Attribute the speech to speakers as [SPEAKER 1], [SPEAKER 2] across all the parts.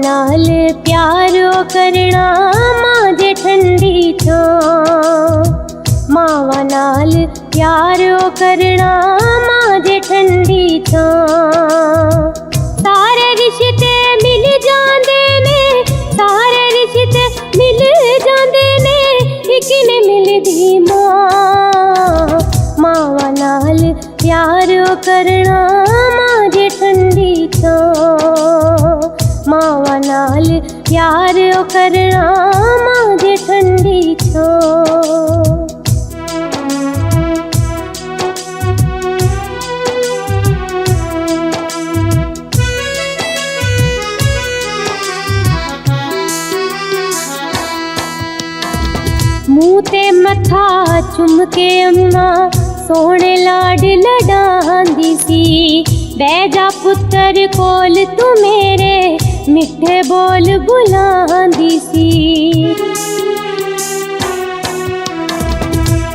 [SPEAKER 1] नाल प्यारो करना मां जे ठंडी छां। मावा नाल प्यारो करना मां जे ठंडी छां। सारे रिश्ते मिल जांदे ने, सारे रिश्ते मिल जांदे ने, इक ने मिलदी मां। मावा नाल प्यारो करना मां जे ठंडी छां। मावा नाल प्यारो करना मां जे ठंडी छां। मुँह ते मथा चुम के अम्मा सोने लाड लडांदी सी। बह जा पुत्तर कोल तू मेरे, मिठे बोल बुलांदी सी।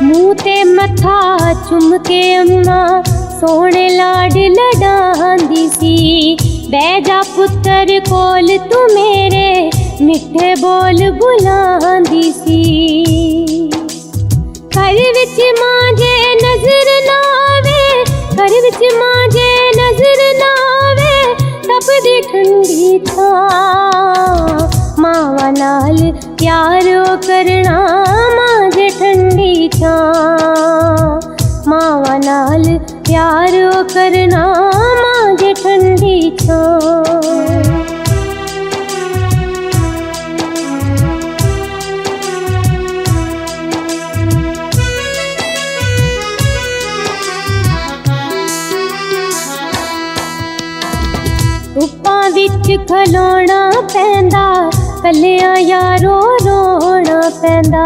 [SPEAKER 1] मुँह ते मथा चुम के अम्मा सोने लाड लडांदी सी। बह जा पुत्तर कोल तू मेरे, मिठे बोल बुलांदी सी। घर विच मां जे नजर ना आवे, घर विच मां जे नजर ना आवे, तपदी ठंडी छां। मावा नाल प्यारो करना मां जे ठंडी छां। मावा नाल प्यारो करना मां जे ठंडी छां। धुप्पां विच खलोना पैंदा, कल्लियां यारो रोना पैंदा।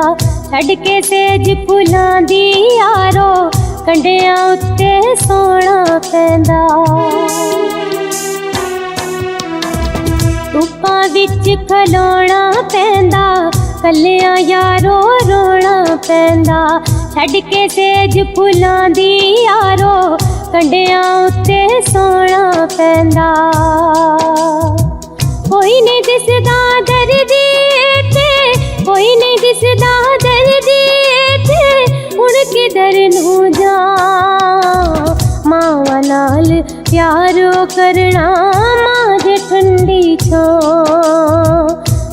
[SPEAKER 1] छड्ड के सेज फुलां दी यारो, कंढियां उत्ते सोना पैंदा। धुप्पां विच खलोना पैंदा, कल्लियां यारो रोना पैंदा। छड्ड के सेज फुलां दी यारो, कंढियां उत्ते सोना पैंदा। कोई नहीं दिसदा दर्दी इत्थे, कोई नहीं दिसदा दर्दी इत्थे, हुण किधर नूं जां। मावा नाल प्यारो करना मां जे ठंडी छां।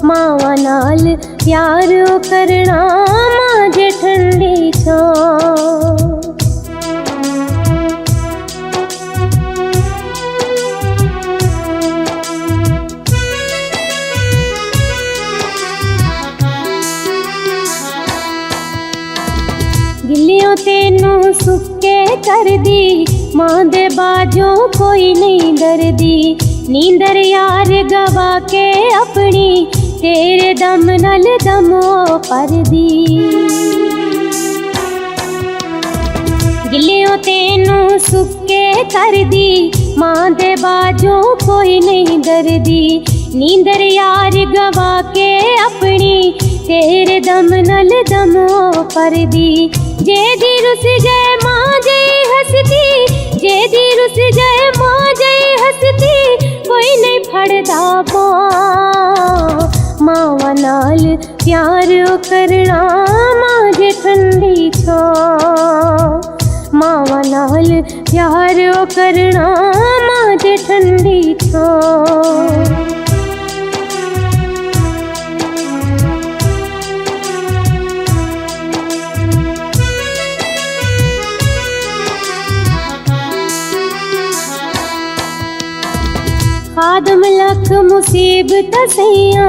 [SPEAKER 1] मावा नाल प्यारो करना मां जे ठंडी छां। गिलियों तेनू सुके कर दी, मां दे बाजों कोई नहीं डरदी। नींदर यार गवा के अपनी, तेरे दम नल दमो पर दी। गिलियों तेनू सुके कर दी, मां दे बाजों कोई नहीं डरदी। नींदर यार गवा के अपनी, तेरे दम नल दमो पर दी। जे दी रुस जाए मां जे हसती, जे दी रुस जाए मां जे हसती, कोई नहीं फड़दा बां। मावा नाल प्यारो करना मां जे ठंडी छां। मावा नाल प्यारो करना मां जे ठंडी छां। खादम लख मुसीबत सैया,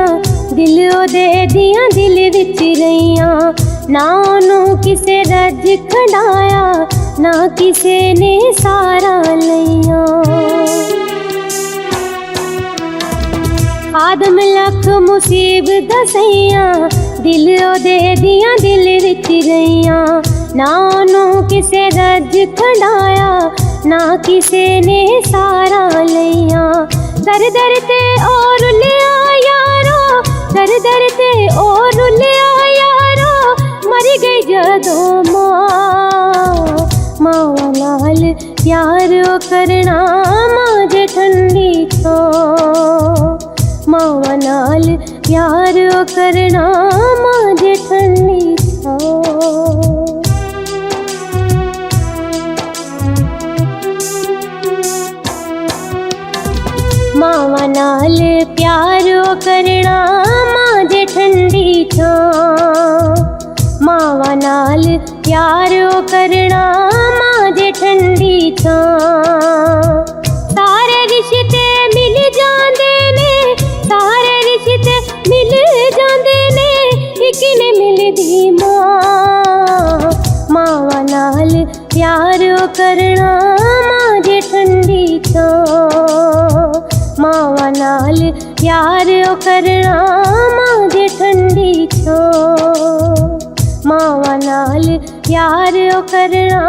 [SPEAKER 1] दिल ओदे दियां दिल विच रहियां। ना ओनू किसे रज खड़ाया, ना किसे ने सारा लइयां। खादम लख मुसीबत सैया, दिल ओदे दियां दिल विच रहियां। ना ओनू किसे रज खड़ाया, ना किसे ने सारा लइयां। दर दर ते और लिया यारो, दर दर ते और लिया यारो, मर गई जदों मां। मावा नाल प्यारो करना मां जे ठंडी छां। मावां नाल प्यार ओ करना मां जे ठंडी छां। मावां नाल प्यार ओ करना मां जे ठंडी छां। मावां नाल प्यार ओ करना मां जे ठंडी छां। सारे रिश्ते मिल जांदे ने, सारे रिश्ते मिल जांदे ने, इक ने मिलदी मां। मावां नाल प्यार ओ करना मां जे ठंडी छां। मावां नाल प्यार ओ करना मां जे ठंडी छां। मावां नाल प्यार ओ करना